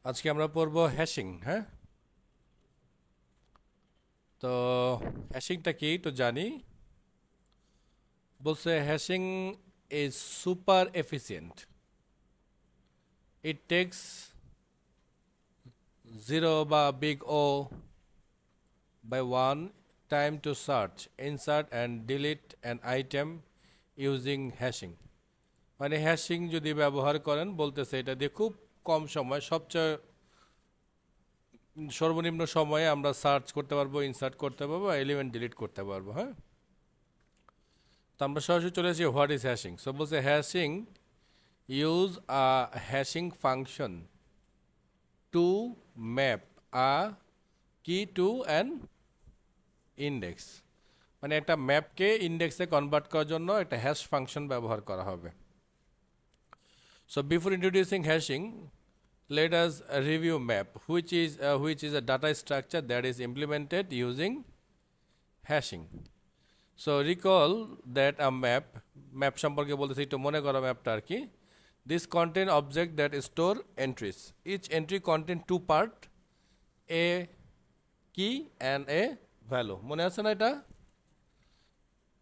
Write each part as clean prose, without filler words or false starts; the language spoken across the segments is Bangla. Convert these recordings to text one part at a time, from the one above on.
আজকে আমরা পড়ব হ্যাশিং। হ্যাঁ, তো হ্যাশিংটা কি তো জানি। বলছে hashing is super efficient. It takes zero বা big O by one time to search, insert and delete an item using hashing। মানে হ্যাশিং যদি ব্যবহার করেন বলতেছে এটা দিয়ে খুব কম সময়, সবচেয়ে সর্বনিম্ন সময়ে আমরা সার্চ করতে পারবো, ইনসার্ট করতে পারবো, এলিমেন্ট ডিলিট করতে পারবো। হ্যাঁ, তো আমরা সরাসরি চলে আসি হোয়াট ইজ হ্যাশিং। সো বলছে hashing use a hashing function to map a key to an index. মানে একটা ম্যাপকে ইন্ডেক্সে কনভার্ট করার জন্য একটা হ্যাশ ফাংশন ব্যবহার করা হবে। So before introducing hashing, let us review map, which is a data structure that is implemented using hashing. So recall that a map সম্পর্কে বলতেছি, একটু মনে করো ম্যাপটা আর কি। This contain object that store entries. Each entry contain two part, a key and a value. মনে আছে না এটা?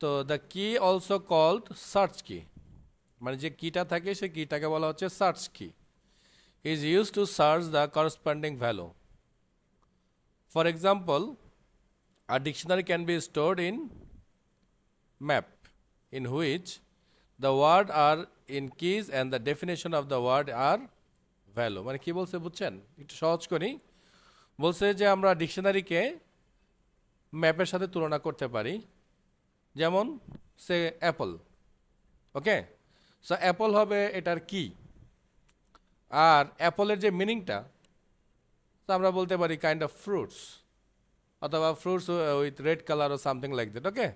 তো the key also called search key, মানে যে কিটা থাকে সেই কিটাকে বলা হচ্ছে সার্চ কি, is used to search the corresponding value. For example, a dictionary can be stored in map, in which the word are in keys and the definition of the word are value. মানে কি বলছে বুঝছেন? একটু সহজ করি। বলছে যে আমরা ডিকশনারিকে ম্যাপের সাথে তুলনা করতে পারি। যেমন সে অ্যাপল, ওকে। সো অ্যাপল হবে এটার কি, আর অ্যাপলের যে মিনিংটা তো আমরা বলতে পারি কাইন্ড অফ ফ্রুটস, অথবা ফ্রুটস উইথ রেড কালার ও something like that, okay.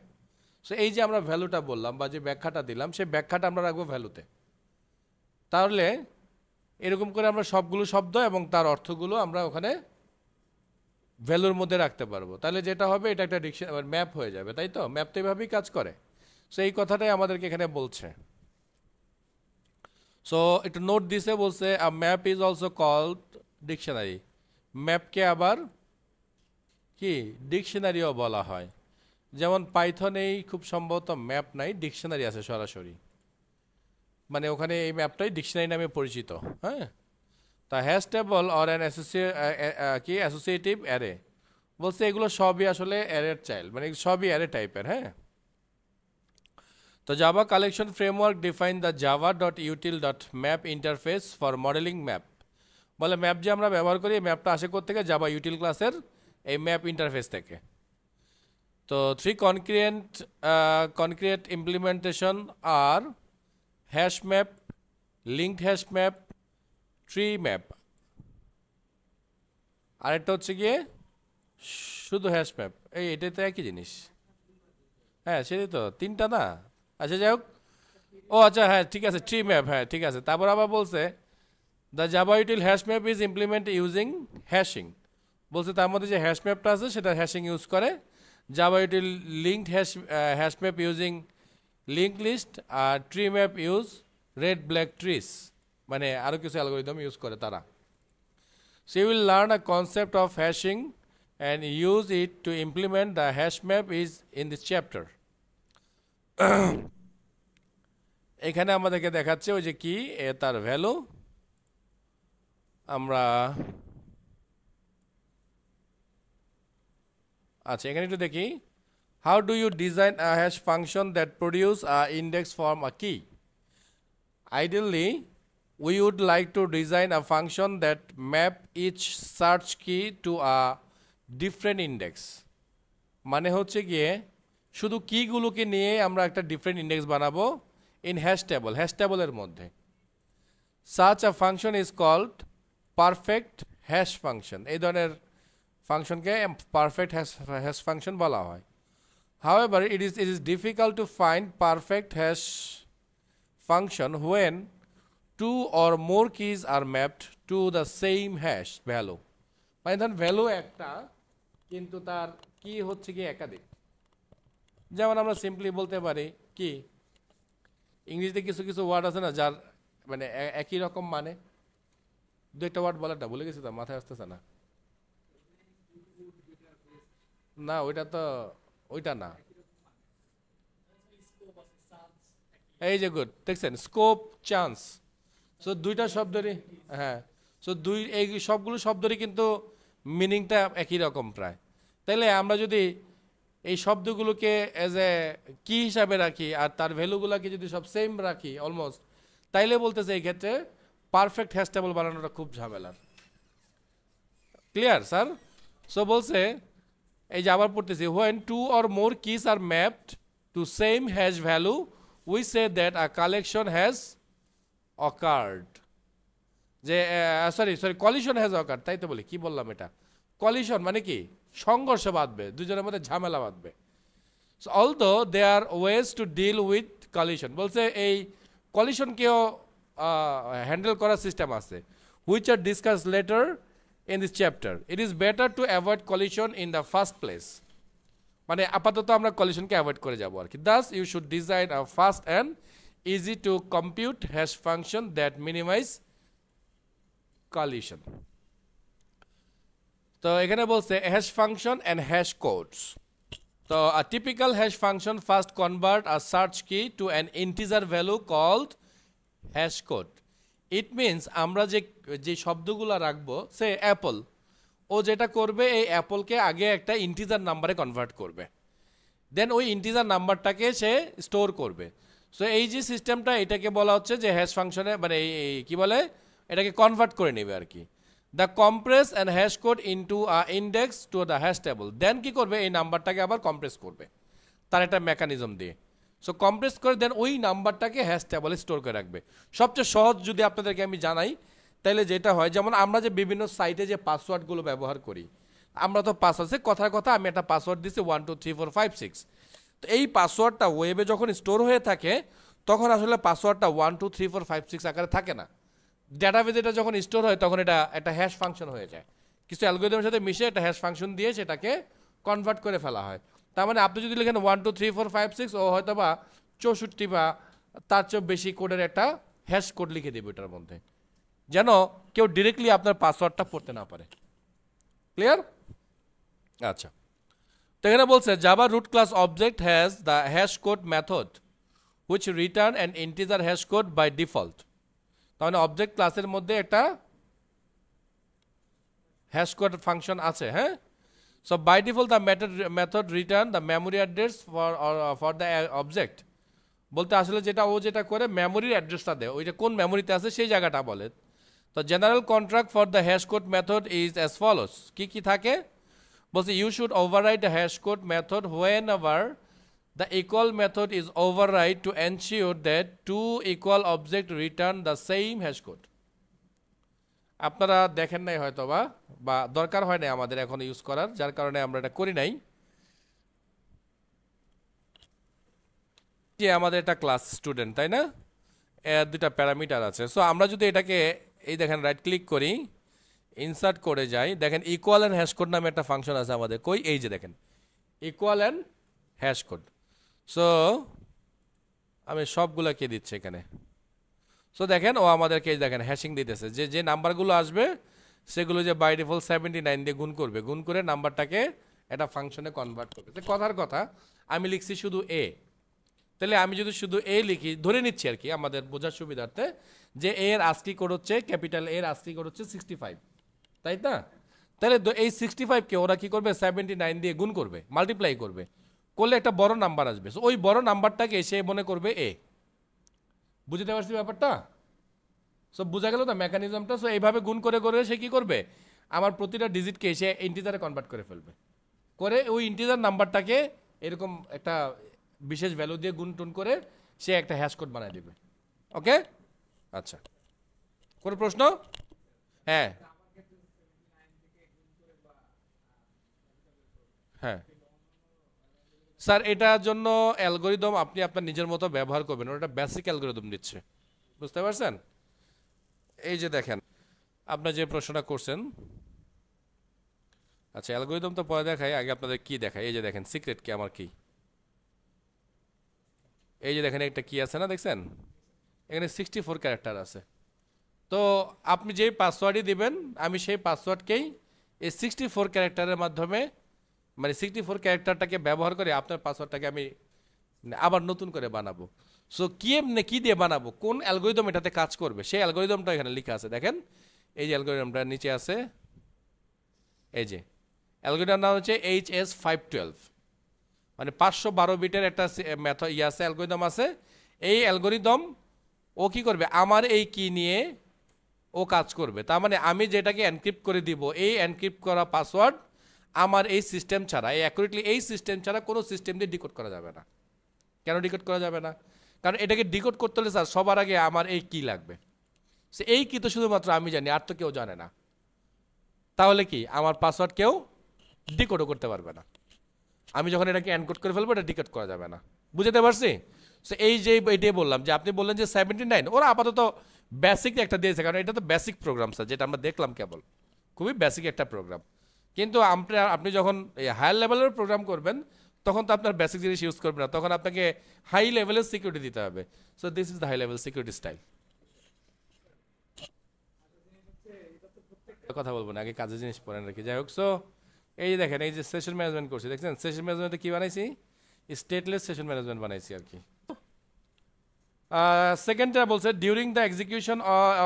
So এই যে আমরা ভ্যালুটা বললাম বা যে ব্যাখ্যাটা দিলাম, সেই ব্যাখ্যাটা আমরা রাখবো ভ্যালুতে। তাহলে এরকম করে আমরা সবগুলো শব্দ এবং তার অর্থগুলো আমরা ওখানে ভ্যালুর মধ্যে রাখতে পারবো। তাহলে যেটা হবে এটা একটা ডিকশনারি ম্যাপ হয়ে যাবে, তাই তো? ম্যাপ তো এইভাবেই কাজ করে। সো এই কথাটাই আমাদেরকে এখানে বলছে। সো একটু নোট দিছে, বলছে a map is also called dictionary. ম্যাপকে আবার কি ডিকশনারিও বলা হয়। যেমন পাইথনেই খুব সম্ভবত ম্যাপ নাই, ডিকশনারি আছে সরাসরি, মানে ওখানে এই ম্যাপটাই ডিকশনারি নামে পরিচিত। হ্যাঁ, তা হ্যাশ টেবল অর অ্যান কি অ্যাসোসিয়েটিভ অ্যারে, বলছে এগুলো সবই আসলে অ্যারের চাইল্ড, মানে সবই অ্যারে টাইপের। হ্যাঁ, তো Java collection framework define the Java dot util dot map interface for modelling map. বলে ম্যাপ যে আমরা ব্যবহার করি, এই ম্যাপটা আসে কোথা থেকে? জাভা ইউটিল ক্লাসের এই ম্যাপ ইন্টারফেস থেকে। তো three concrete implementation are hash map, linked hash map, tree map, আরেকটা হচ্ছে গিয়ে শুধু হ্যাশ ম্যাপ। এটাই তো একই জিনিস। হ্যাঁ, সেটাই তো, তিনটা না? আচ্ছা, যাই হোক। ও আচ্ছা, হ্যাঁ ঠিক আছে, ট্রি ম্যাপ, হ্যাঁ ঠিক আছে। তারপর আবার বলছে the Java util hash map is implement using hashing. বলছে তার মধ্যে যে হ্যাশ ম্যাপটা আছে সেটা হ্যাশিং ইউজ করে। Java util linked hash map using link list, আর tree map use red black trees, মানে আরও কিছু অ্যালগোরিদম ইউজ করে তারা। So you will learn a concept of hashing and use it to implement the hash map is in this chapter. এখানে আমাদেরকে দেখাচ্ছে ওই যে কি তার ভ্যালু। আমরা আচ্ছা এখানে একটু দেখি। How do you design a hash function that produce a index from a key? Ideally, we would like to design a function that map each search key to a different index. মানে হচ্ছে গিয়ে শুধু কিগুলোকে নিয়ে আমরা একটা ডিফারেন্ট ইন্ডেক্স বানাবো ইন হ্যাশ টেবল, হ্যাশ টেবলের মধ্যে। Such a function is called perfect hash function. এই ধরনের ফাংশনকে পারফেক্ট হ্যাশ ফাংশন বলা হয়। However, it is difficult to find perfect hash function when two or more keys are mapped to the same hash value. মানে ধরুন ভ্যালু একটা কিন্তু তার কি হচ্ছে কি একাধিক। যেমন আমরা সিম্পলি বলতে পারি কি, ইংরেজিতে কিছু কিছু ওয়ার্ড আছে না যার মানে একই রকম মানে। দুইটা ওয়ার্ড বলাটা ভুলে গেছি তো, মাথায় আসতেছে না। না ওইটা তো, ওইটা না। এই যে গুড, দেখছেন স্কোপ, চান্স। সো দুইটা শব্দেরই, হ্যাঁ, সো এই সবগুলো শব্দেরই কিন্তু মিনিংটা একই রকম প্রায়। তাইলে আমরা যদি এই শব্দগুলোকে এজ এ কি হিসাবে রাখি আর তার ভ্যালুগুলোকে যদি সব সেম রাখি অলমোস্ট, তাইলে বলতেছে এই ক্ষেত্রে পারফেক্ট হ্যাশটেবল বানানোটা খুব ঝামেলার। Clear sir? সো বলছে, এই যে আবার পড়তেছি, when two or more keys are mapped to same hash value we say that a collection has occurred. যে sorry sorry collision has occurred, তাই তো বলি, কি বললাম এটা, কলিশন মানে কি সংঘর্ষ বাঁধবে, দুজনের মধ্যে ঝামেলা বাঁধবে। Although they are ways to deal with collision, বলছে এই কলিশনকেও হ্যান্ডেল করার সিস্টেম আছে, which are discuss later in this chapter. It is better to avoid collision in the first place, মানে আপাতত আমরা কলিশনকে অ্যাভয়েড করে যাবো আর কি। Thus you should design a fast and easy to compute hash function that minimize collision. তো এখানে বলছে hash function and hash codes. তো a typical hash function first convert a search key to an integer value called hash code. It means আমরা যে শব্দগুলো রাখবো, সে অ্যাপল, ও যেটা করবে এই অ্যাপলকে আগে একটা ইন্টিজার নাম্বারে কনভার্ট করবে, দেন ওই ইন্টিজার নাম্বারটাকে সে স্টোর করবে। সো এই যে সিস্টেমটা, এটাকে বলা হচ্ছে যে হ্যাশ ফাংশনে, মানে এই কি বলে, এটাকে কনভার্ট করে নেবে আর কি। The compress and hash code into a index to the hash table, then কি করবে, এই নাম্বারটাকে আবার কম্প্রেস করবে তার একটা মেকানিজম দিয়ে। সো কম্প্রেস করে দেন ওই নাম্বারটাকে হ্যাশ টেবলে স্টোর করে রাখবে। সবচেয়ে সহজ যদি আপনাদেরকে আমি জানাই, তাহলে যেটা হয়, যেমন আমরা যে বিভিন্ন সাইটে যে পাসওয়ার্ডগুলো ব্যবহার করি, আমরা তো পাসওয়ার্ড, কথার কথা আমি একটা পাসওয়ার্ড দিচ্ছি 1 2 3 4 5 6, তো এই পাসওয়ার্ডটা ওয়েবে যখন স্টোর হয়ে থাকে তখন আসলে পাসওয়ার্ডটা 1 2 3 4 5 6 আকারে থাকে না। ডাটাবেজে এটা যখন স্টোর হয় তখন এটা একটা হ্যাশ ফাংশন হয়ে যায়, কিছু অ্যালগরিদমের সাথে মিশে একটা হ্যাশ ফাংশন দিয়ে সেটাকে কনভার্ট করে ফেলা হয়। তার মানে আপনি যদি লিখেন 1 2 3 4 5 6, ও হয়তো বা 64 বা তার চেয়ে বেশি কোডের একটা হ্যাশ কোড লিখে দেবে ওটার মধ্যে, যেন কেউ ডিরেক্টলি আপনার পাসওয়ার্ডটা পড়তে না পারে। ক্লিয়ার? আচ্ছা, তো এখানে বলছে Java root class object has the hash code method which return an integer hash code by default. তাহলে অবজেক্ট ক্লাসের মধ্যে একটা হ্যাশ কোড ফাংশন আছে, হ্যাঁ। So by default the method return the memory address for the object, বলতে আসলে যেটা ও যেটা করে মেমোরির অ্যাড্রেসটা দেয়, ওইটা কোন মেমোরিতে আছে সেই জায়গাটা বলে। তো general contract for the hash code method is as follows, কি কি থাকে বলছে, you should overwrite the hash code method whenever the equal method is override to ensure that two equal object return the same hash code. আপনারা দেখেন নাই হয়তো বা দরকার হয় না আমাদের এখন ইউজ করার, যার কারণে আমরা এটা করি নাই। যে আমাদের একটা ক্লাস স্টুডেন্ট, তাই না, এর দুটা প্যারামিটার আছে। সো আমরা যদি এটাকে এই দেখেন রাইট ক্লিক করি, ইনসার্ট করে যাই, দেখেন ইকুয়াল অ্যান্ড হ্যাশ কোড নামে একটা ফাংশন আছে আমাদের, কই, এই যে দেখেন equal and hash code. So আমি সবগুলোকে দিচ্ছি এখানে। সো দেখেন ও আমাদেরকে দেখেন হ্যাশিং দিতেছে, যে যে নাম্বারগুলো আসবে সেগুলো যে বাই ডিফল্ট 79 দিয়ে গুণ করবে, গুণ করে নাম্বারটাকে একটা ফাংশনে কনভার্ট করবে। কথার কথা আমি লিখছি শুধু এ, তাহলে আমি যদি শুধু এ লিখি, ধরে নিচ্ছি আর কি আমাদের বোঝার সুবিধার্থে, যে এর আস্কি কোড হচ্ছে, ক্যাপিটাল এর আস্কি কোড হচ্ছে 65, তাই না? তাহলে এই 65কে ওরা কি করবে, 79 দিয়ে গুণ করবে, মাল্টিপ্লাই করবে, করলে একটা বড় নাম্বার আসবে। ওই বড় নাম্বারটাকে সে মনে করবে এ। বুঝতে পারছি ব্যাপারটা? সো বোঝা গেল না মেকানিজমটা? সো এইভাবে গুণ করে করে সে কি করবে, আমার প্রতিটা ডিজিটকে সে ইন্টিজারে কনভার্ট করে ফেলবে, করে ওই ইন্টিজার নাম্বারটাকে এরকম একটা বিশেষ ভ্যালু দিয়ে গুণ টুন করে সে একটা হ্যাশ কোড বানায় দেবে। ওকে, আচ্ছা, কোনো প্রশ্ন? হ্যাঁ হ্যাঁ স্যার, এটার জন্য অ্যালগোরিদম আপনি আপনার নিজের মতো ব্যবহার করবেন, ওটা বেসিক অ্যালগোরিদম দিচ্ছে, বুঝতে পারছেন? এই যে দেখেন আপনার যে প্রশ্নটা করছেন, আচ্ছা অ্যালগোরিদম তো পরে দেখাই, আগে আপনাদের কি দেখায়। এই যে দেখেন সিক্রেট কি, আমার কি, এই যে দেখেন একটা কি আছে না, দেখছেন এখানে 64 ক্যারেক্টার আছে। তো আপনি যেই পাসওয়ার্ডই দিবেন আমি সেই পাসওয়ার্ডকেই এই 64 ক্যারেক্টারের মাধ্যমে মানে 64 ক্যারেক্টারটাকে ব্যবহার করে আপনার পাসওয়ার্ডটাকে আমি আবার নতুন করে বানাবো। সো কি এমনি কি দিয়ে বানাবো, কোন অ্যালগোরিদম এটাতে কাজ করবে সেই অ্যালগোরিদমটা এখানে লেখা আছে, দেখেন এই যে অ্যালগোরিদমটা নিচে আছে, এই যে অ্যালগোরিদম নাম হচ্ছে HS512, মানে 512 বিটের একটা মেথড আছে, অ্যালগোরিদম আছে। এই অ্যালগোরিদম ও কি করবে, আমার এই কি নিয়ে ও কাজ করবে। তার মানে আমি যেটাকে এনক্রিপ্ট করে দিব, এই এনক্রিপ্ট করা পাসওয়ার্ড আমার এই সিস্টেম ছাড়া, এই অ্যাকুরেটলি এই সিস্টেম ছাড়া কোনো সিস্টেম দিয়ে ডিকোড করা যাবে না। কেন ডিকোড করা যাবে না? কারণ এটাকে ডিকোড করতে হলে স্যার সবার আগে আমার এই কি লাগবে, সে এই কি তো শুধুমাত্র আমি জানি, আর তো কেউ জানে না। তাহলে কি আমার পাসওয়ার্ড কেউ ডিকোডও করতে পারবে না। আমি যখন এটাকে এনকোড করে ফেলবো এটা ডিকোড করা যাবে না। বুঝতে পারছি? সো এই যে এটাই বললাম যে আপনি বললেন যে 79, ওরা আপাতত বেসিক একটা দিয়েছে, কারণ এটা তো বেসিক প্রোগ্রাম স্যার, যেটা আমরা দেখলাম কেবল খুবই বেসিক একটা প্রোগ্রাম। কিন্তু আপনি যখন হায়ার লেভেলের প্রোগ্রাম করবেন তখন তো আপনার বেসিক জিনিস ইউজ করবেন না, তখন আপনাকে হাই লেভেলের সিকিউরিটি দিতে হবে। So this is the high level security style. কথা বলবো না, আগে কাজের জিনিস পড়েন আর কি। যাই হোক, সো এই যে দেখেন এই যে সেশন ম্যানেজমেন্ট করছি, দেখছেন সেশন ম্যানেজমেন্টে কি বানাইছি, স্টেটলেস সেশন ম্যানেজমেন্ট বানাইছি আর কি। সেকেন্ডটা বলছে during the execution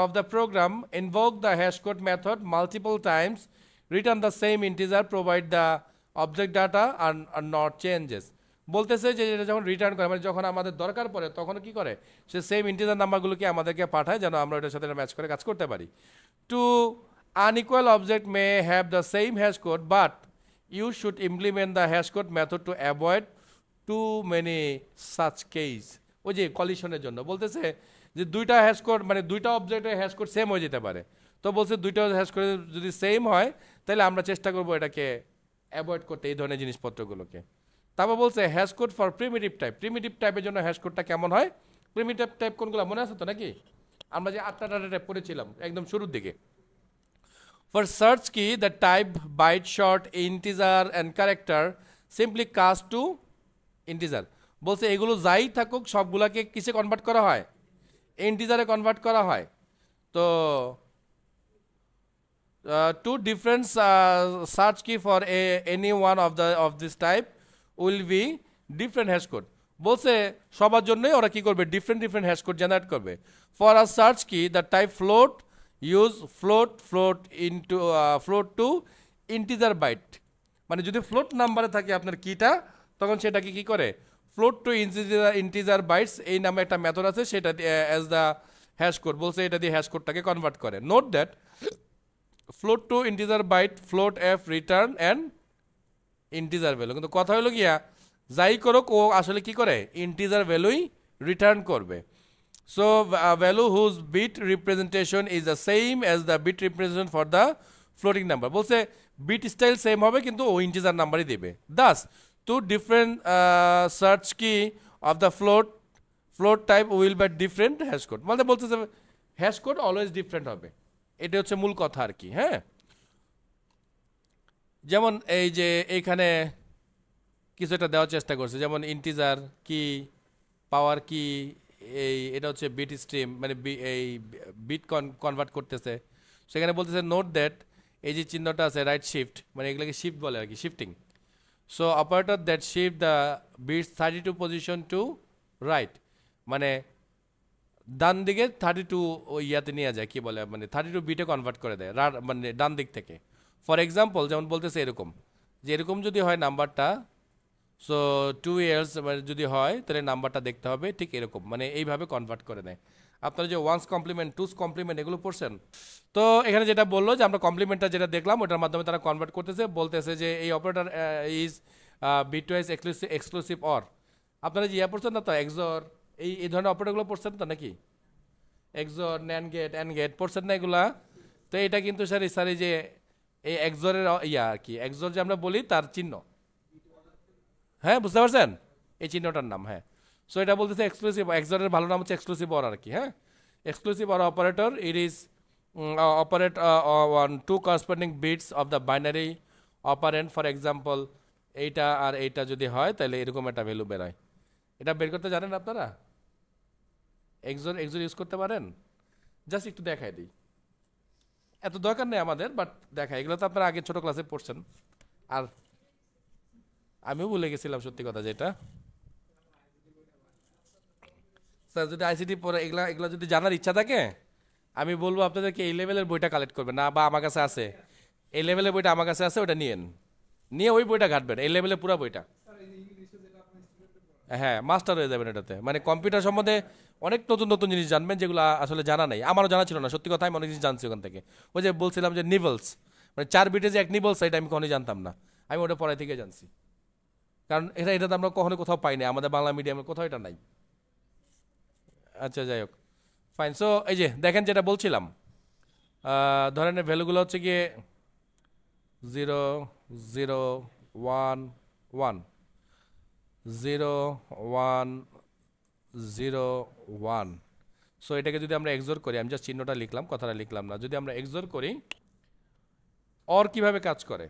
of the program invoke the hash code method multiple times, return the same integer, provide the object data are not changes. বলতেছে যে এটা যখন রিটার্ন করে মানে যখন আমাদের দরকার পড়ে তখন কি করে, সে সেম ইন্টিজার নাম্বারগুলোকে আমাদেরকে পাঠায় যেন আমরা ওটার সাথে ম্যাচ করে কাজ করতে পারি। Two unequal object may have the same hash code, but you should implement the hash code method to avoid too many such case. ওই যে কলিশনের জন্য বলতেছে যে দুইটা হ্যাশ কোড মানে দুইটা অবজেক্টের হ্যাশ কোড সেম হয়ে যেতে পারে। তো বলছে দুইটা হ্যাশ কোড যদি সেম হয় তাহলে আমরা চেষ্টা করবো এটাকে অ্যাভয়েড করতে, এই ধরনের জিনিসপত্রগুলোকে। তারপর বলছে hash code for primitive type. Primitive টাইপের জন্য হ্যাশ কোডটা কেমন হয়? প্রিমিটিভ টাইপ কোনগুলো মনে আছে তো নাকি? আমরা যে 8টা ডাটা টাইপ করেছিলাম একদম শুরুর দিকে। For search key, the type byte, short, integer and character simply cast to integer. বলছে এগুলো যাই থাকুক সবগুলাকে কিসে কনভার্ট করা হয়? ইন্টিজারে কনভার্ট করা হয়। তো two different search key for any one of this type will be different hash code. বলছে সবার জন্যই ওরা কি করবে, ডিফারেন্ট হ্যাশ কোড জেনারেট করবে। For a search key the type float use float to integer byte. মানে যদি ফ্লোট নাম্বারে থাকে আপনার কিটা তখন সেটাকে কি করে, ফ্লোট টু ইন্টিজার বাইটস এই নামে একটা মেথড আছে, সেটা অ্যাজ দ্য হ্যাশ কোড বলছে এটা দিয়ে হ্যাশ কোডটাকে কনভার্ট করে। Note that float to integer byte float F return and integer value. কিন্তু কথা হলো গিয়া যাই করুক ও আসলে কি করে, ইন্টিজার ভ্যালুই রিটার্ন করবে। So value whose bit representation is the same as the bit representation for the floating number. বলছে bit style same হবে কিন্তু ও ইন্টিজার নাম্বারই দেবে। Thus two different search key of the float type will be different hash code. মানে বলতেছে hash code always different হবে, এটা হচ্ছে মূল কথা আর কি। হ্যাঁ, যেমন এই যে এইখানে কিছু একটা দেওয়ার চেষ্টা করছে, যেমন ইন্টিজার কি, পাওয়ার কি, এটা হচ্ছে বিট স্ট্রিম মানে এই বিট কনভার্ট করতেছে। সেখানে বলতেছে নোট দ্যাট এই যে চিহ্নটা আছে রাইট শিফট, মানে এগুলোকে শিফট বলে আর কি, shifting. So operator that shift the bits 32 position to right, মানে ডান দিকে 32 ইয়াতে নিয়ে যায়, কি বলে মানে 32 বিটে কনভার্ট করে দেয় মানে ডান দিক থেকে। ফর এক্সাম্পল যেমন বলতেছে এরকম যে এরকম যদি হয় নাম্বারটা, সো 2 ইয়ার্স যদি হয় তাহলে নাম্বারটা দেখতে হবে ঠিক এরকম, মানে এইভাবে কনভার্ট করে নেয়। আপনারা যে ওয়ান্স কমপ্লিমেন্ট, টুস কমপ্লিমেন্ট এগুলো পড়ছেন তো, এখানে যেটা বললো যে আমরা কমপ্লিমেন্টটা যেটা দেখলাম ওটার মাধ্যমে তারা কনভার্ট করতেছে। বলতেছে যে এই operator is bitwise exclusive or. আপনারা যে ইয়া পড়ছেন না তো এক্সর, এই ধরনের অপারেটরগুলো পড়ছেন তো নাকি, XOR, NAND gate, and gate পড়ছেন না এগুলা? তো এটা কিন্তু স্যার এই যে এই এক্সরের ইয়া আর কি, এক্সর যে আমরা বলি তার চিহ্ন। হ্যাঁ, বুঝতে পারছেন এই চিহ্নটার নাম। হ্যাঁ, সো এটা বলতেছে এক্সক্লুসিভ, এক্সরের ভালো নাম হচ্ছে এক্সক্লুসিভ অর আর কি। হ্যাঁ, exclusive or operator it is operate on 2 corresponding bits of the binary operand. For example এইটা আর এইটা যদি হয় তাহলে এরকম একটা ভ্যালু বেরোয়। এটা বের করতে জানেন আপনারা? এক্সর ইউজ করতে পারেন? জাস্ট একটু দেখাই দিই, এত দরকার নেই আমাদের, বাট দেখাই, এগুলো তো আপনারা আগে ছোট ক্লাসে পড়ছেন। আর আমিও ভুলে গেছিলাম সত্যি কথা যেটা। স্যার যদি আইসিটি পড়ে এগুলা এগুলো যদি জানার ইচ্ছা থাকে, আমি বলবো আপনাদেরকে এই লেভেলের বইটা কালেক্ট করবেন না, বা আমার কাছে আছে এই লেভেলের বইটা আমার কাছে আছে, ওটা নিয়েন, নিয়ে ওই বইটা ঘাটবেন, এই লেভেলের পুরো বইটা। হ্যাঁ, মাস্টার হয়ে যাবেন এটাতে, মানে কম্পিউটার সম্বন্ধে অনেক নতুন নতুন জিনিস জানবেন যেগুলো আসলে জানা নাই, আমারও জানা ছিল না সত্যি কথা, আমি অনেক জিনিস জানছি ওখান থেকে। ওই যে বলছিলাম যে নিবলস, মানে 4 বিটে যে এক নিবলস, এটা আমি কখনোই জানতাম না, আমি ওটা পড়াই থেকে জানছি, কারণ এটা তো আমরা কখনো কোথাও পাই না, আমাদের বাংলা মিডিয়ামে কোথাও এটা নাই। আচ্ছা যাই হোক, ফাইন। সো এই যে দেখেন যেটা বলছিলাম, ধরেন ভ্যালুগুলো হচ্ছে গিয়ে 0 0 1 1 0 1 0 1। সো এটাকে যদি আমরা এক্সোর করি, আমি জাস্ট চিহ্নটা লিখলাম, কথাটা লিখলাম না, যদি আমরা এক্সোর করি অর কিভাবে কাজ করে,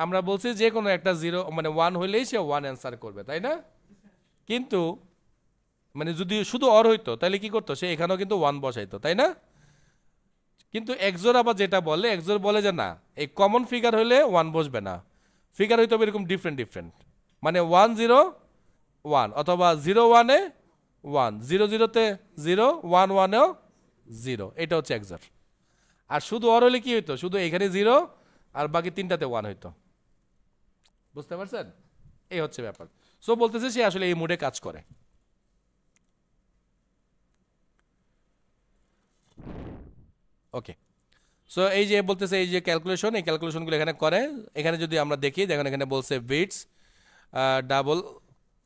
আমরা বলছি যে কোনো একটা 0 মানে 1 হইলেই সে 1 অ্যান্সার করবে, তাই না? কিন্তু মানে যদি শুধু অর হইতো তাহলে কি করতো, সে এখানেও কিন্তু 1 বসাইতো, তাই না? কিন্তু এক্সোর আবার যেটা বলে, এক্সোর বলে যে না, এই কমন ফিগার হইলে 1 বসবে না, ফিগার হইতে হবে এরকম ডিফারেন্ট ডিফারেন্ট, মানে 1 0 1 অথবা 0 1 এ 1, 0 0 তে 0, 1 1 এও 0, এটা হচ্ছে এক্সোর। আর শুধু অর হলে কি হইতো, শুধু এখানে 0 আর বাকি তিনটাতে 1 হইতো, বুঝতে পারছেন? এই হচ্ছে ব্যাপার। সো বলতেছে সে আসলে এই মুডে কাজ করে। ওকে, সো এই যে বলতেছে এই যে ক্যালকুলেশন, এই ক্যালকুলেশনগুলো এখানে করে। এখানে যদি আমরা দেখি, দেখেন এখানে বলছে বিটস ডাবল,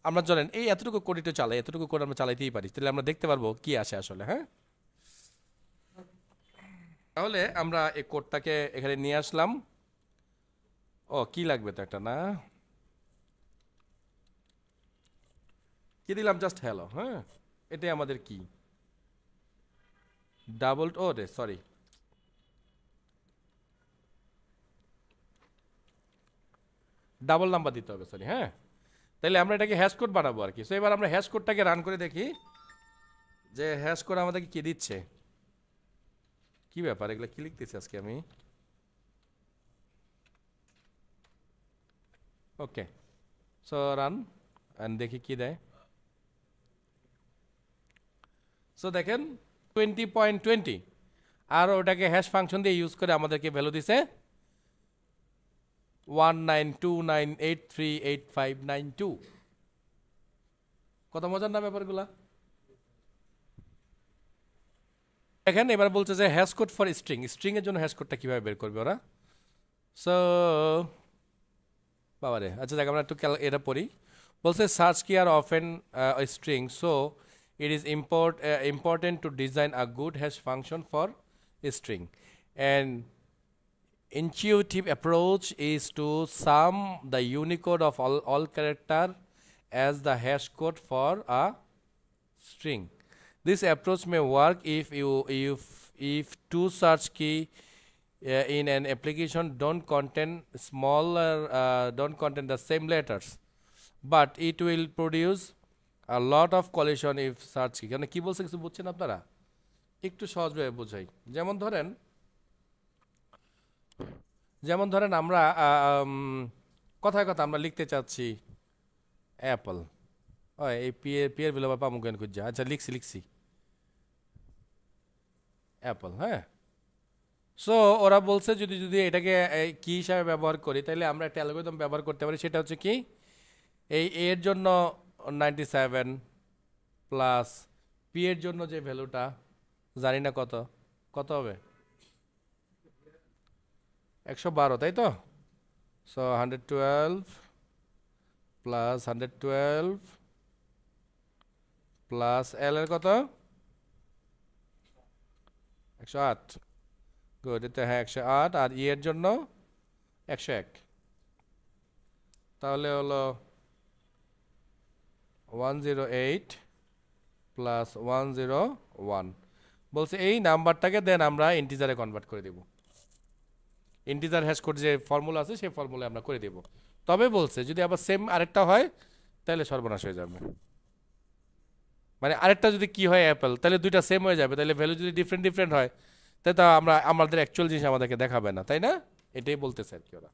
আমরা জানেন এই এতটুকু কোড একটু চালাই, এতটুকু কোড আমরা চালাইতেই পারি, তাহলে আমরা দেখতে পারবো কি আসে আসলে। হ্যাঁ, তাহলে আমরা এই কোডটাকে এখানে নিয়ে আসলাম। ও কি লাগবে তো একটা, না কি দিলাম, জাস্ট হ্যালো। হ্যাঁ, এটাই আমাদের কি, ডাবল, ও রে সরি, ডাবল নাম্বার দিতে হবে, সরি। হ্যাঁ, তাহলে আমরা এটাকে হ্যাশ কোড বানাবো আর কি। সো এবার আমরা হ্যাশ কোডটাকে রান করে দেখি যে হ্যাশ কোড আমাদেরকে কি দিচ্ছে, কি ব্যাপার, এগুলো কি লিখতেছি আজকে আমি। ওকে, সো রান অ্যান্ড দেখি কি দেয়। সো দেখেন 20.20, আর ওটাকে হ্যাশ ফাংশন দিয়ে ইউজ করে আমাদেরকে ভ্যালু দিছে 19298385892। কত মজার না ব্যাপারগুলা। দেখেন এবার বলছে যে hash code for string, string এর জন্য হ্যাশ কোডটা কিভাবে বের করবে ওরা। সো বাবারে, আচ্ছা দেখ আমরা একটু এটা পড়ি। বলছে সার্চ কি are often string, so it is important to design a good hash function for a string. An intuitive approach is to sum the Unicode of all character as the hash code for a string. This approach may work if two search key in an application don't contain the same letters, but it will produce a lot of collision if search key, মানে কি বলছে কিছু বুঝছেন আপনারা? একটু সহজভাবে বোঝাই। যেমন ধরেন আমরা কথায় কথা আমরা লিখতে চাচ্ছি অ্যাপল, এই পিয়ের বিলো পামু কেন খুঁজা, আচ্ছা লিখছি অ্যাপল। হ্যাঁ, সো ওরা বলছে যদি যদি এটাকে কি হিসাবে ব্যবহার করি, তাহলে আমরা একটা অ্যালগরিদম ব্যবহার করতে পারি, সেটা হচ্ছে কি, এই এর জন্য 97 প্লাস পি এর জন্য যে ভ্যালুটা জানি না কত কত হবে, 112, তাই তো? সো 112 প্লাস 112 প্লাস এল এর কত, 108। গুড, এতে হ্যাঁ 108, আর ই এর জন্য 101, তাহলে হলো 108 প্লাস 101। বলছে এই নাম্বারটাকে দেন আমরা ইন্টিজারে কনভার্ট করে দেব, ইন্টিজার হ্যাশ কোড যে ফর্মুলা আছে সেই ফর্মুলা আমরা করে দেব। তবে বলছে যদি আবার সেম আরেকটা হয় তাহলে সর্বনাশ হয়ে যাবে। মানে আরেকটা যদি কি হয় অ্যাপেল, তাহলে দুইটা সেম হয়ে যাবে, তাহলে ভ্যালু যদি ডিফারেন্ট ডিফারেন্ট হয় তাই তা আমাদের অ্যাকচুয়াল জিনিস আমাদেরকে দেখাবে না, তাই না? এটাই বলতেছে আর কি ওরা।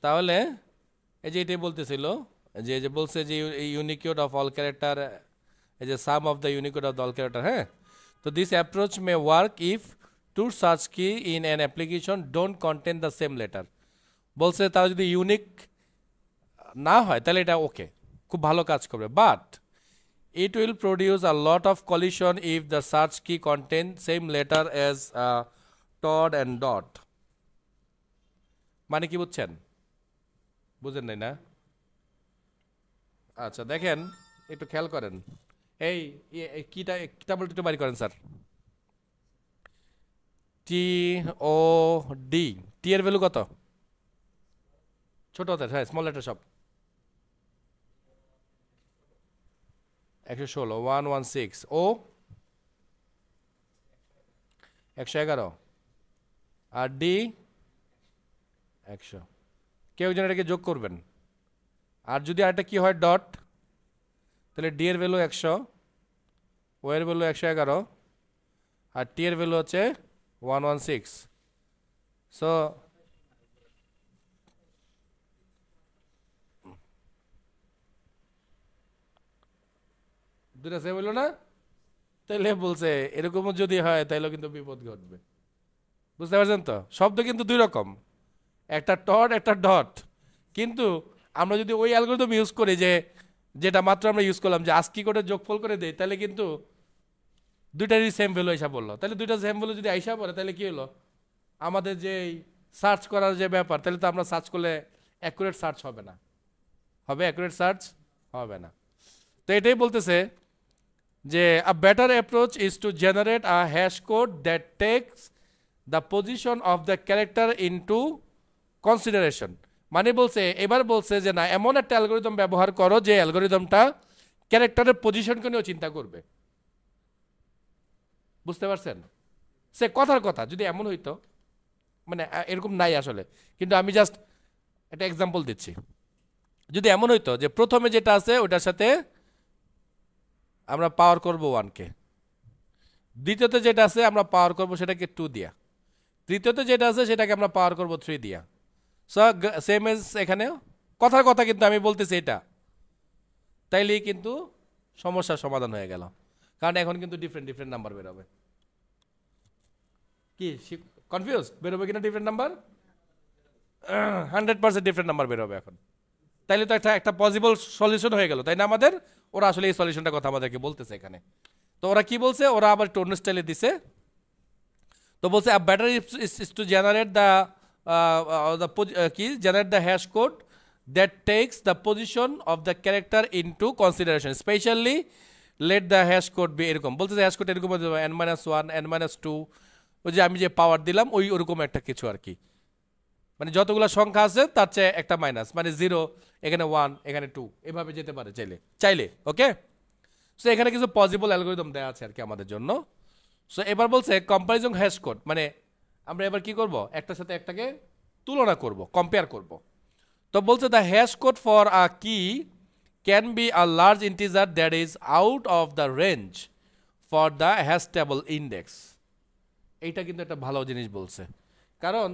তাহলে এই যে এটাই বলতেছিল যে যে বলছে যে ইউনিকোড অফ অল ক্যারেক্টার, এই যে sum of the Unicode of the all character, হ্যাঁ। তো this approach may work if two search key in an application don't contain the same letter. বলছে তারা যদি ইউনিক না হয় তাহলে এটা ওকে, খুব ভালো কাজ করবে, but it will produce a lot of collision if the search key contains same letter as Todd and Dot. মানে কি বুঝছেন? বুঝেন নাই না? আচ্ছা দেখেন, একটু খেয়াল করেন, এই কিটা কিটা বলতে একটু বাড়ি করেন স্যার। টি ও ডি, টি এর ভ্যালু কত? ছোট হাতের, হ্যাঁ, স্মল লেটার সব 116, 116, ও 111, আর ডি 100। কেউ যেন এটাকে যোগ করবেন। আর যদি আরেকটা কি হয় ডট, তাহলে ডি এর ভ্যালু 100, ও এর ভ্যালু 111, আর টি এর ভ্যালু হচ্ছে 116। সো দুটা সেম হইল না? তাইলে বলছে এরকমও যদি হয় তাইলেও কিন্তু বিপদ ঘটবে। বুঝতে পারছেন তো? শব্দ কিন্তু দুই রকম, একটা টড একটা ডট, কিন্তু আমরা যদি ওই অ্যালগরিদম ইউজ করি যে যেটা মাত্র আমরা ইউজ করলাম যে আস্কি করে যোগফল করে দেই, তাহলে কিন্তু দুইটারই সেম ভ্যালু আইসা পড়লো। তাহলে দুইটা সেম ভ্যালু যদি আইসা পড়ে তাহলে কি হলো, আমাদের যে সার্চ করার যে ব্যাপার, তাহলে তো আমরা সার্চ করলে অ্যাকুরেট সার্চ হবে না, হবে অ্যাকুরেট সার্চ হবে না। তো এটাই বলতেছে যে a better approach is to generate a hash code that takes the position of the character into consideration। মানে বলছে এবার বলছে যে না, এমন একটা অ্যালগরিদম ব্যবহার করো যে অ্যালগরিদমটা ক্যারেক্টারের পজিশনকে নিয়েও চিন্তা করবে। বুঝতে পারছেন? সে কথার কথা যদি এমন হইতো, মানে এরকম নাই আসলে, কিন্তু আমি জাস্ট একটা এক্সাম্পল দিচ্ছি। যদি এমন হইতো যে প্রথমে যেটা আছে ওটার সাথে আমরা পাওয়ার করব 1কে, দ্বিতীয়তে যেটা আছে আমরা পাওয়ার করব সেটাকে 2 দিয়া, তৃতীয়তে যেটা আছে সেটাকে আমরা পাওয়ার করব 3 দিয়া। সো সেম এজ এখানেও কথার কথা, কিন্তু আমি বলতেছি এটা, তাইলেই কিন্তু সমস্যার সমাধান হয়ে গেল, কারণ এখন কিন্তু ডিফারেন্ট ডিফারেন্ট নাম্বার বেরোবে। কি কনফিউজ বেরোবে কিনা? ডিফারেন্ট নাম্বার 100% ডিফারেন্ট নাম্বার বেরোবে এখন। তাইলে তো একটা একটা পসিবল সলিউশন হয়ে গেল, তাই না আমাদের? ওরা আসলে এই সলিউশনটার কথা আমাদেরকে বলতেছে এখানে। তো ওরা কি বলছে, ওরা আবার একটু অন্য স্টাইলে দিছে। তো বলছে better is to generate the key generate the hash code that takes the position of the character into consideration, specially let the hash code be, এরকম বলতেছে হ্যাশ কোড এরকম n-1 n-2, ওই যে আমি যে পাওয়ার দিলাম ওই ওরকম একটা কিছু আর কি, মানে যতগুলো সংখ্যা আছে তার চেয়ে একটা মাইনাস, মানে 0, এখানে 1, এখানে 2, এভাবে যেতে পারে চাইলে চাইলে। ওকে, সো এখানে কিছু পসিবল অ্যালগরিদম দেওয়া আছে আর কি আমাদের জন্য। সো এবার বলছে কম্পারিজন হ্যাশ কোড, মানে আমরা এবার কি করব, একটার সাথে একটাকে তুলনা করব, কম্পেয়ার করব। তো বলছে the hash code for a key can be a large integer that is out of the range for the hash table index. এইটা কিন্তু একটা ভালো জিনিস বলছে, কারণ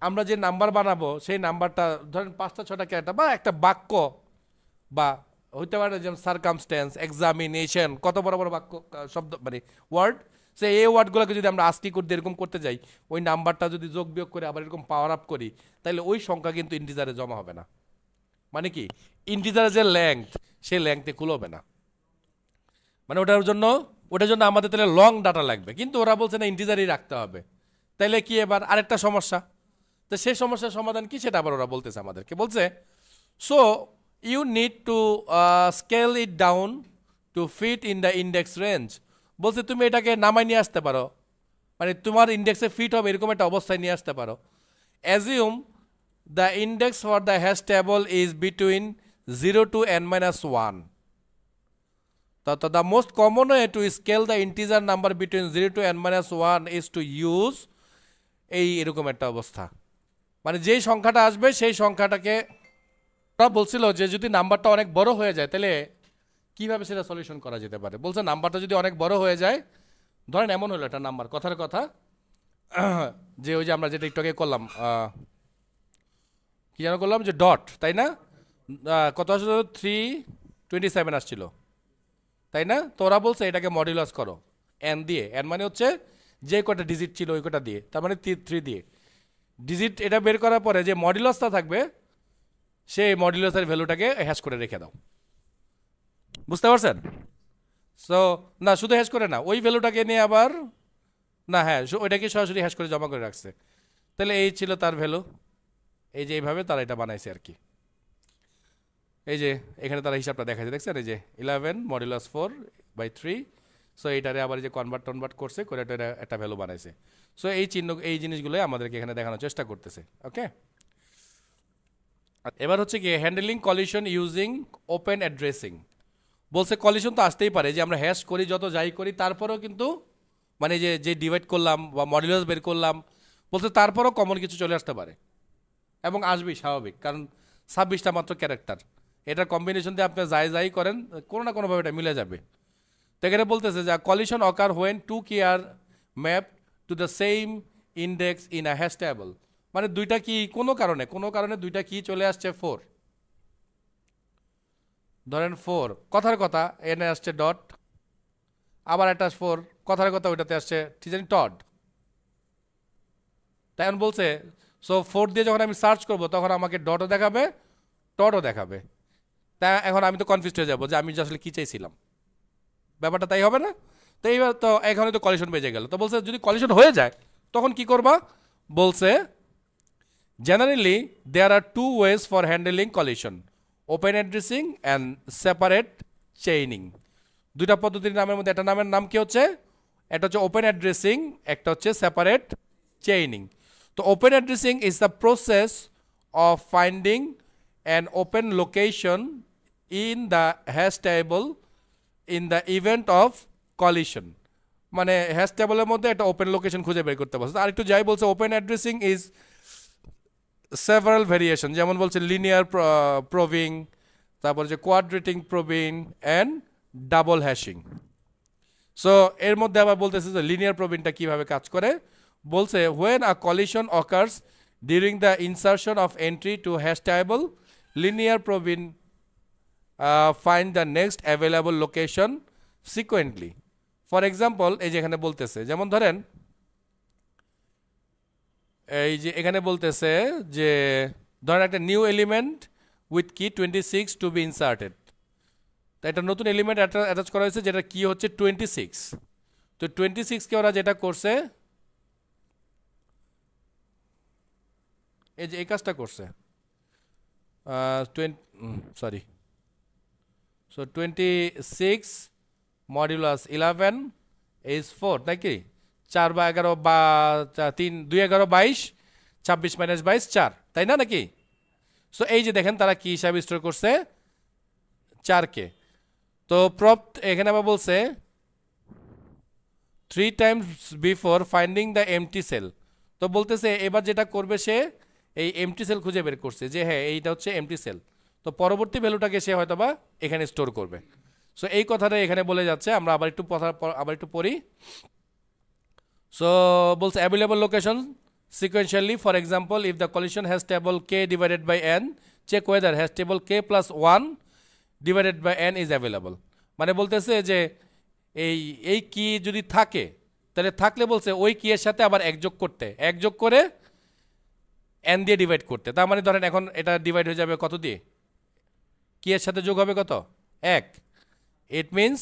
আমরা যে নাম্বার বানাবো সেই নাম্বারটা ধরেন 5টা 6টা ক্যারেক্টার বা একটা বাক্য, বা হইতে পারে যেমন সার্কামস্ট্যান্স, এক্সামিনেশন, কত বড় বড় বাক্য শব্দ, মানে ওয়ার্ড, সে এই ওয়ার্ডগুলোকে যদি আমরা আস্কি করতে এরকম করতে যাই, ওই নাম্বারটা যদি যোগ বিয়োগ করে আবার এরকম পাওয়ার আপ করি, তাহলে ওই সংখ্যা কিন্তু ইন্টিজারে জমা হবে না। মানে কি, ইন্টিজারের যে লেংথ সেই লেংথে কুলোবে না, মানে ওটার জন্য আমাদের তাহলে লং ডাটা লাগবে, কিন্তু ওরা বলছে না ইন্টিজারই রাখতে হবে। তাইলে কি এবার আরেকটা সমস্যা, তো সেই সমস্যার সমাধান কি সেটা আবার ওরা বলতেছে আমাদেরকে। বলছে so you need to scale it down to fit in the index range. বলছে তুমি এটাকে নামাই নিয়ে আসতে পারো, মানে তোমার ইন্ডেক্সে ফিট হবে এরকম একটা অবস্থায় নিয়ে আসতে পারো। Assume the index for the hash table is between 0 to n-1। তো the most common way to scale the integer number between 0 to n-1 is to use এরকম একটা অবস্থা, মানে যেই সংখ্যাটা আসবে সেই সংখ্যাটাকে বলছিল যে যদি নাম্বারটা অনেক বড় হয়ে যায় তাহলে কিভাবে সেটা সলিউশন করা যেতে পারে। বলছে নাম্বারটা যদি অনেক বড় হয়ে যায়, ধরেন এমন হলো একটা নাম্বার, কথার কথা যে ওই যে আমরা যেটা একটু আগে করলাম, কি যেন করলাম, যে ডট, তাই না? কত আসলে 327 আসছিল, তাই না? তো ওরা বলছে এটাকে মডুলাস করো এন দিয়ে। এন মানে হচ্ছে যে কটা ডিজিট ছিল ওই কটা দিয়ে, তার মানে 3 দিয়ে ডিজিট। এটা বের করার পরে যে মডুলাসটা থাকবে সেই মডুলাসের ভ্যালুটাকে হ্যাশ করে রেখে দাও। বুঝতে পারছেন? সো না, শুধু হ্যাশ করে না, ওই ভ্যালুটাকে নিয়ে আবার না, হ্যাঁ ওইটাকে সরাসরি হ্যাশ করে জমা করে রাখছে। তাহলে এই ছিল তার ভ্যালু। এই যে এইভাবে তারা এটা বানাইছে আর কি। এই যে এখানে তারা হিসাবটা দেখাচ্ছে, দেখছেন? এই যে 11 মডুলাস 4/3। সো এইটারে আবার যে কনভার্ট করছে করে এটা একটা ভ্যালু বানাইছে। সো এই চিহ্ন, এই জিনিসগুলোই আমাদেরকে এখানে দেখানোর চেষ্টা করতেছে। ওকে, এবার হচ্ছে কি handling collision using open addressing. বলছে কলিশন তো আসতেই পারে, যে আমরা হ্যাশ করি যত যাই করি তারপরেও কিন্তু মানে যে ডিভাইড করলাম বা মডুলাস বের করলাম, বলছে তারপরেও কমন কিছু চলে আসতে পারে এবং আসবেই, স্বাভাবিক, কারণ 26টা মাত্র ক্যারেক্টার। এটার কম্বিনেশন দিয়ে আপনি যাই করেন কোনো না কোনোভাবে এটা মিলে যাবে। তো এখানে বলতেছে যে collision ochre when two key are map to the same index in a hash table. মানে দুইটা কি কোনো কারণে দুইটা কি চলে আসছে 4, ধরেন 4, কথার কথা এনে আসছে ডট, আবার একটা 4 কথার কথা ওইটাতে আসছে ঠিক জানি টড। তাই এখন বলছে সো 4 দিয়ে যখন আমি সার্চ করব তখন আমাকে ডটও দেখাবে টডও দেখাবে। তা এখন আমি তো কনফিউজ হয়ে যাবো যে আমি আসলে কি চাইছিলাম, ব্যাপারটা তাই হবে না? তো এইবার তো এখানে তো কলিশন বেজে গেল। তো বলছে যদি কলিশন হয়ে যায় তখন কি করবা? বলছে generally there are 2 ways for handling collision, open addressing and separate chaining. দুইটা পদ্ধতির নামের মধ্যে একটা নামের নাম কি হচ্ছে, একটা হচ্ছে ওপেন অ্যাড্রেসিং, একটা হচ্ছে সেপারেট চেইনিং। তো open addressing is the process of finding an open location in the hash table in the event of collision. মানে হ্যাশ টেবলের মধ্যে একটা ওপেন লোকেশন খুঁজে বের করতে বলছে। আর একটু যাই বলছে open addressing is several variation, যেমন বলছে লিনিয়ার প্রভিং, তারপর যে কোয়াড্রেটিং প্রভিং অ্যান্ড ডাবল হ্যাশিং। সো এর মধ্যে আবার বলতেছে যে লিনিয়ার প্রভিংটা কিভাবে কাজ করে। বলছে when a collision occurs during the insertion of entry to hash table, linear probing find the next available location sequentially. For example এই যে এখানে বলতেছে, যেমন ধরেন এই যে এখানে বলতেছে যে ধরেন একটা নিউ এলিমেন্ট উইথ কি 26 টু বি ইনসার্টেড। তো একটা নতুন এলিমেন্ট অ্যাটাচ করা হয়েছে যেটা কি হচ্ছে 26। তো 26কে ওরা যেটা করছে এই যে এই কাজটা করছে, সরি, সো 26 মডুলাস 11 ইজ 4, নাকি 4 বা 11 বা 3 2 11 22, 26 মাইনাস 22 4, তাই না নাকি? সো এই যে দেখেন তারা কি হিসাবে স্টোর করছে 4কে। তো প্রপ এখানে আবার বলছে 3 times before finding the empty cell. তো বলতেছে এবার যেটা করবে সে এই এমটি সেল খুঁজে বের করছে যে হ্যাঁ এইটা হচ্ছে এমটি সেল। তো পরবর্তী ভ্যালুটাকে সে হয়তোবা এখানে স্টোর করবে। সো এই কথাটা এখানে বলে যাচ্ছে, আমরা আবার একটু পড়ি। সো বলছে available location sequentially, for example if the collision has table k divided by n, check whether has table k plus 1 divided by n is available. মানে বলতেছে যে এই কি যদি থাকে তাহলে থাকলে বলছে ওই কি এর সাথে আবার এক যোগ করে n দিয়ে ডিভাইড করতে। তার মানে ধরেন এখন এটা ডিভাইড হয়ে যাবে কত দিয়ে, কি এর সাথে যোগ হবে কত 1, ইট মিনস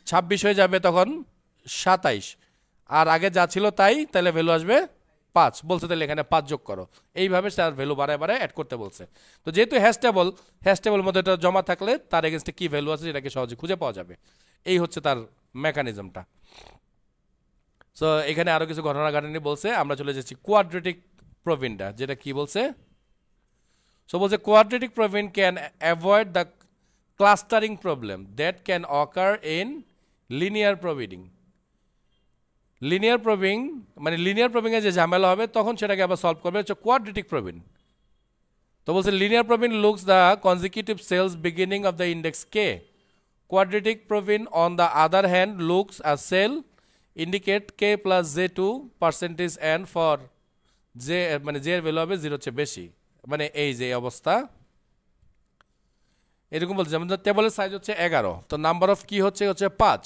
26 হয়ে যাবে তখন 27, আর আগে যা ছিল তাই, তাহলে ভ্যালু আসবে 5। বলছে তাহলে এখানে 5 যোগ করো, এইভাবে তার ভ্যালু বারে অ্যাড করতে বলছে। তো যেহেতু হ্যাশ টেবল মধ্যে এটা জমা থাকলে তার এগেনস্টে কি ভ্যালু আছে সেটাকে সহজে খুঁজে পাওয়া যাবে। এই হচ্ছে তার মেকানিজমটা। সো এখানে আরো কিছু ঘটনা বলছে, আমরা চলে যাচ্ছি কোয়াড্রেটিক প্রভিনটা, যেটা কি বলছে। সো বলছে quadratic probing can avoid the clustering problem that can occur in linear probing. Linear probing মানে লিনিয়ার প্রভিংয়ে যে ঝামেলা হবে তখন সেটাকে আবার সলভ করবে হচ্ছে কোয়াড্রেটিক প্রভিন। তো বলছে linear probing looks the consecutive cells beginning of the index K, quadratic probing on the other hand looks a cell indicate K plus J to percentage N for J, মানে জে এর ভ্যালু হবে জিরোর চেয়ে বেশি, মানে এই যে অবস্থা এরকম বলছে। যেমন টেবলের সাইজ হচ্ছে 11, তো নাম্বার অফ কি হচ্ছে 5,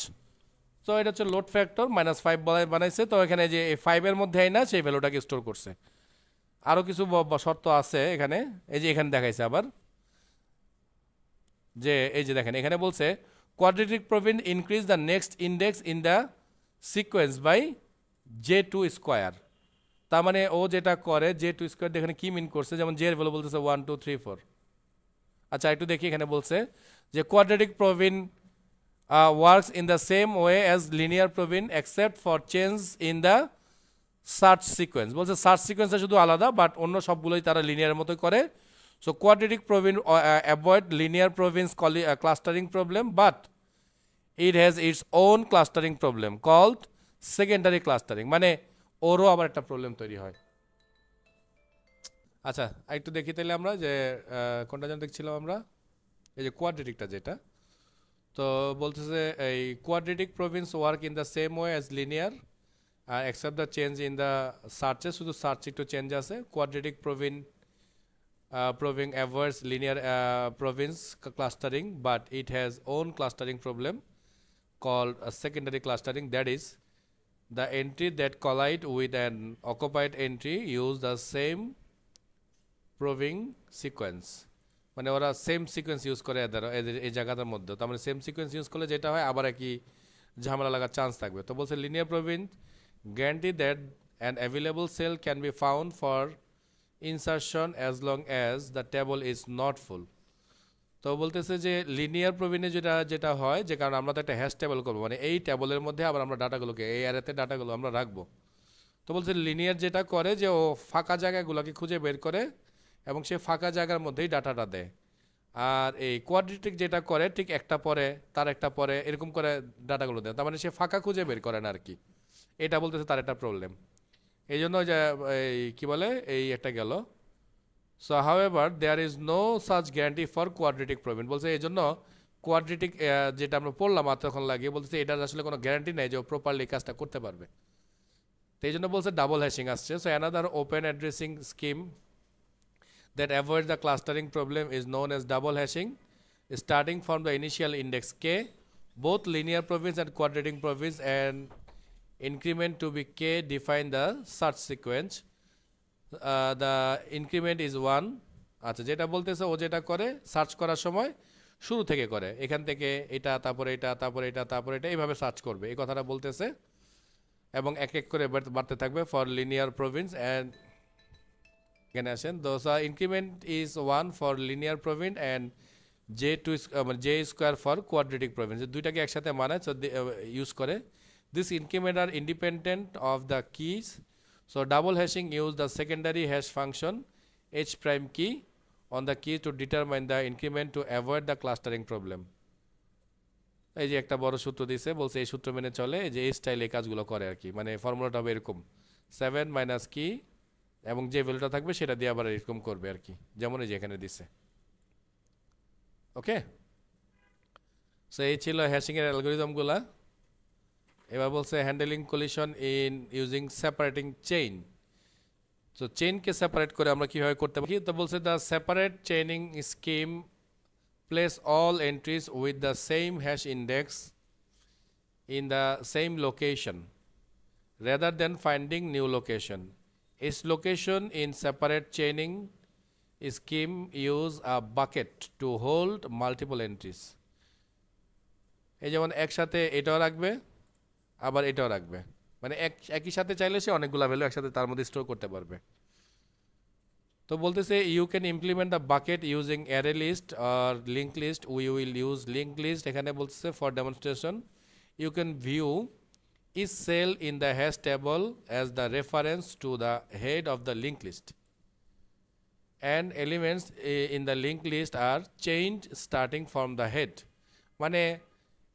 তো এটা হচ্ছে লোড ফ্যাক্টর -5 বানাইছে, তো এখানে যে এই 5-এর মধ্যে না সেই ভ্যালুটাকে স্টোর করছে। আরও কিছু শর্ত আছে এখানে, এই যে এখানে দেখাইছে আবার যে এই যে দেখেন এখানে বলছে quadratic probing increase the next index in the sequence by J2 square. তার মানে ও যেটা করে J2 স্কোয়ার এখানে কি মিন করছে, যেমন জে এর ভ্যালু বলতেছে 1 2 3 4। আচ্ছা একটু দেখি, এখানে বলছে যে quadratic Praveen works in the same way as linear proving except for change in the search sequence। বলছে সার্চ সিকোয়েন্সটা শুধু আলাদা, বাট অন্য সবগুলোই তারা লিনিয়ার মতোই করে। So quadratic probing avoid linear probings clustering problem, but it has its own clustering problem called secondary clustering, মানে ওরও আবার একটা প্রবলেম তৈরি হয়। আচ্ছা একটু দেখি তাহলে আমরা যে কোনটা যেন দেখছিলাম আমরা, এই যে কোয়াড্রেটিকটা যেটা, তো বলতেছে এই quadratic Province work in the same way as linear except the change in the searches, শুধু সার্চ একটু চেঞ্জ আছে। Quadratic proving avoids linear province clustering, but it has own clustering problem called a secondary clustering, that is the entry that collide with an occupied entry use the same proving sequence, মানে ওরা সেম সিকোয়েন্স ইউজ করে এদের এই জায়গাটার মধ্যে, তার মানে সেম সিকোয়েন্স ইউজ করলে যেটা হয় আবার একই ঝামেলা লাগার চান্স থাকবে। তো বলছে linear Praveen guarantee that an available cell can be found for insertion as long as the table is not full। তো বলতেছে যে লিনিয়ার প্রভিনে যেটা হয়, যে কারণ আমরা তো একটা হ্যাশ টেবল করবো, মানে এই টেবলের মধ্যে আবার আমরা ডাটাগুলোকে এই অ্যারেতে ডাটাগুলো আমরা রাখবো। তো বলছে লিনিয়ার যেটা করে যে ও ফাঁকা জায়গাগুলোকে খুঁজে বের করে এবং সে ফাঁকা জায়গার মধ্যেই ডাটাটা দেয়, আর এই কোয়াড্রেটিক যেটা করে ঠিক একটা পরে তার একটা পরে এরকম করে ডাটাগুলো দেয়, তার মানে সে ফাঁকা খুঁজে বের করে না আর কি, এটা বলতেছে তার একটা প্রবলেম। এই জন্য যে এই কী বলে এই একটা গেল। So however there is no such guarantee for quadratic probing, বলছে এই জন্য কোয়াড্রেটিক যেটা আমরা পড়লাম তখন লাগিয়ে বলতেছে এটার আসলে কোনো গ্যারান্টি নেই যে ও প্রপারলি কাজটা করতে পারবে। তো এই জন্য বলছে ডাবল হ্যাশিং আসছে। So another open addressing scheme that avoids the clustering problem is known as double hashing. Starting from the initial index k, both linear province and quadratic province and increment to be k define the search sequence. The increment is 1। আচ্ছা যেটা বলতেছে ও যেটা করে সার্চ করার সময় শুরু থেকে করে, এখান থেকে এটা তারপরে এটা তারপরে এটা তারপরে এটা এইভাবে সার্চ করবে, এই কথাটা বলতেছে, এবং এক এক করে বাড়তে থাকবে ফর লিনিয়ার প্রভিন্স অ্যান্ড এখানে আসেন। Those increment is 1 for linear probing and J2 J square for quadratic probing, দুইটাকে একসাথে মানায় ইউজ করে। This increment are independent of the keys, so double hashing use the secondary hash function h prime key on the key to determine the increment to avoid the clustering problem. এই যে একটা বড় সূত্র দিছে, বলছে এই সূত্র মেনে চলে, এই যে এই স্টাইলে এই কাজগুলো করে আর কি, মানে ফর্মুলাটা হবে এরকম 7 মাইনাস কি এবং যে ভ্যালুটা থাকবে সেটা দিয়ে আবার এরকম করবে আর কি, যেমন এই যে এখানে দিছে। ওকে, সো এই ছিল হ্যাশিংয়ের অ্যালগোরিদমগুলা। এবার বলছে handling collision in using separating chain. তো চেইনকে সেপারেট করে আমরা কীভাবে করতে পারি, তো বলছে the separate chaining scheme place all entries with the same hash index in the same location rather than finding new location. Its location in separate chaining scheme use a bucket to hold multiple entries। এই যেমন একসাথে এটাও রাখবে আবার এটাও রাখবে, মানে একই সাথে চাইলে সে অনেকগুলো ভ্যালু একসাথে তার মধ্যে স্টোর করতে পারবে। তো বলতেছে you can implement the bucket using array list or link list, we will use link list. এখানে বলতেছে for demonstration you can view each cell in the hash table as the reference to the head of the linked list, and elements in the linked list are changed starting from the head। মানে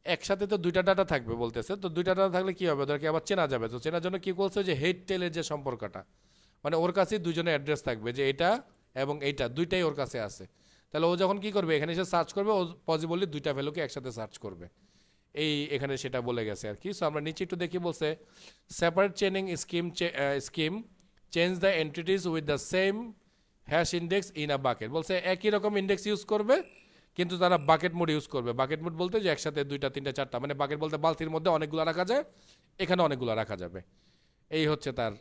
একসাথে তো দুইটা ডাটা থাকবে বলতেছে, তো দুইটা ডাটা থাকলে কি হবে, ওদেরকে আবার চেনা যাবে। তো চেনার জন্য কি বলছে যে হেড টেলের যে সম্পর্কটা, মানে ওর কাছে দুজনের অ্যাড্রেস থাকবে যে এটা এবং এইটা দুইটাই ওর কাছে আছে। তাহলে ও যখন কি করবে, এখানে এসে সার্চ করবে, ও পসিবলি দুইটা ভ্যালুকে একসাথে সার্চ করবে। এই এখানে সেটা বলে গেছে আর কি। সো আমরা নিচে একটু দেখি, বলছে separate chaining scheme change the entities with the same hash index in a bucket. বলছে একই রকম ইন্ডেক্স ইউজ করবে, কিন্তু তারা বাকেট মোড ইউজ করবে। বাকেট মোড বলতে যে একসাথে দুইটা তিনটা চারটা, মানে বাকেট বলতে বালতির মধ্যে অনেকগুলো রাখা যায়, এখানে অনেকগুলো রাখা যাবে। এই হচ্ছে তার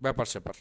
ব্যাপার স্যাপার।